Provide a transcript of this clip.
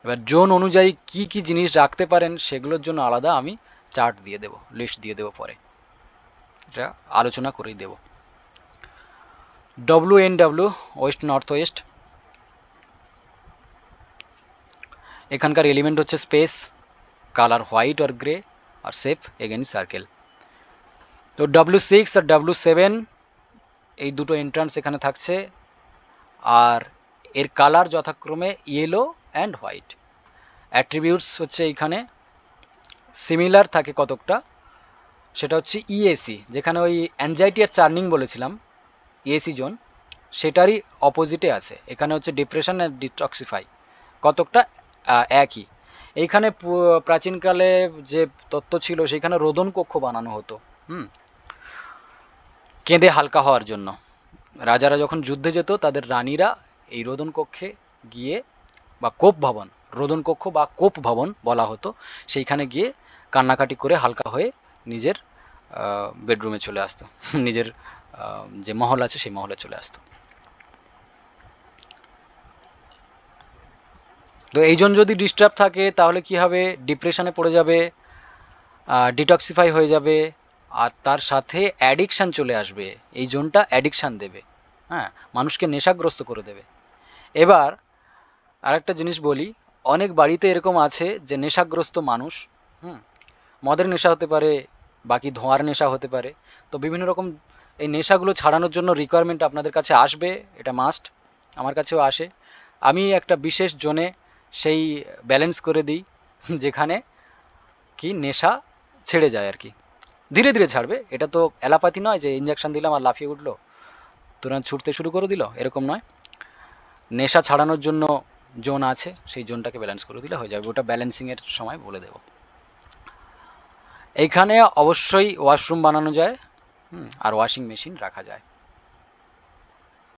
এবার জোন অনুযায়ী কি কি জিনিস রাখতে পারেন সেগুলোর জন্য আলাদা আমি চার্ট দিয়ে দেব, লিস্ট দিয়ে দেব, পরে এটা আলোচনা করেই দেব। WNW ওয়েস্ট নর্থ ওয়েস্ট, এখানকার এলিমেন্ট হচ্ছে স্পেস, কালার হোয়াইট আর গ্রে, আর শেপ এগেইন সার্কেল। তো W6 আর W7 এই দুটো এন্ট্রান্স এখানে থাকছে, আর এর কালার যথাক্রমে ইয়েলো অ্যান্ড হোয়াইট। অ্যাট্রিবিউটস হচ্ছে এইখানে সিমিলার থাকে কতকটা, সেটা হচ্ছে ইএসি, যেখানে ওই অ্যাংজাইটি আর চার্নিং বলেছিলাম ইএসি জোন, সেটারই অপোজিটে আছে। এখানে হচ্ছে ডিপ্রেশন অ্যান্ড ডিটক্সিফাই, কতকটা একই। এইখানে প্রাচীনকালে যে তত্ত্ব ছিল সেখানে রোদন কক্ষ বানানো হতো, কেঁদে হালকা হওয়ার জন্য। রাজারা যখন যুদ্ধে যেত তাদের রানীরা এই রোদন কক্ষে গিয়ে, বা কোপ ভবন, রোদন কক্ষ বা কোপ ভবন বলা হতো, সেইখানে গিয়ে কান্নাকাটি করে হালকা হয়ে নিজের বেডরুমে চলে আসতো, নিজের যে মহল আছে সেই মহলে চলে আসতো। তো এই জন যদি ডিস্টার্ব থাকে তাহলে কি হবে, ডিপ্রেশনে পড়ে যাবে, ডিটক্সিফাই হয়ে যাবে, আর তার সাথে অ্যাডিকশান চলে আসবে। এই জোনটা অ্যাডিকশান দেবে, হ্যাঁ, মানুষকে নেশাগ্রস্ত করে দেবে। এবার আরেকটা জিনিস বলি, অনেক বাড়িতে এরকম আছে যে নেশাগ্রস্ত মানুষ, মদের নেশা হতে পারে, বাকি ধোঁয়ার নেশা হতে পারে। তো বিভিন্ন রকম এই নেশাগুলো ছাড়ানোর জন্য রিকোয়ারমেন্ট আপনাদের কাছে আসবে, এটা মাস্ট, আমার কাছেও আসে। আমি একটা বিশেষ জোনে সেই ব্যালেন্স করে দিই, যেখানে কি নেশা ছেড়ে যায় আর কি, ধীরে ধীরে ছাড়বে। এটা তো অ্যালাপাতি নয় যে ইঞ্জেকশন দিলাম আর লাফিয়ে উঠলো, তুরন্ত ছুটতে শুরু করে দিল, এরকম নয়। নেশা ছাড়ানোর জন্য জোন আছে, সেই জোনটাকে ব্যালেন্স করে দিলে হয়ে যাবে, ওটা ব্যালেন্সিংয়ের সময় বলে দেব। এইখানে অবশ্যই ওয়াশরুম বানানো যায়, আর ওয়াশিং মেশিন রাখা যায়।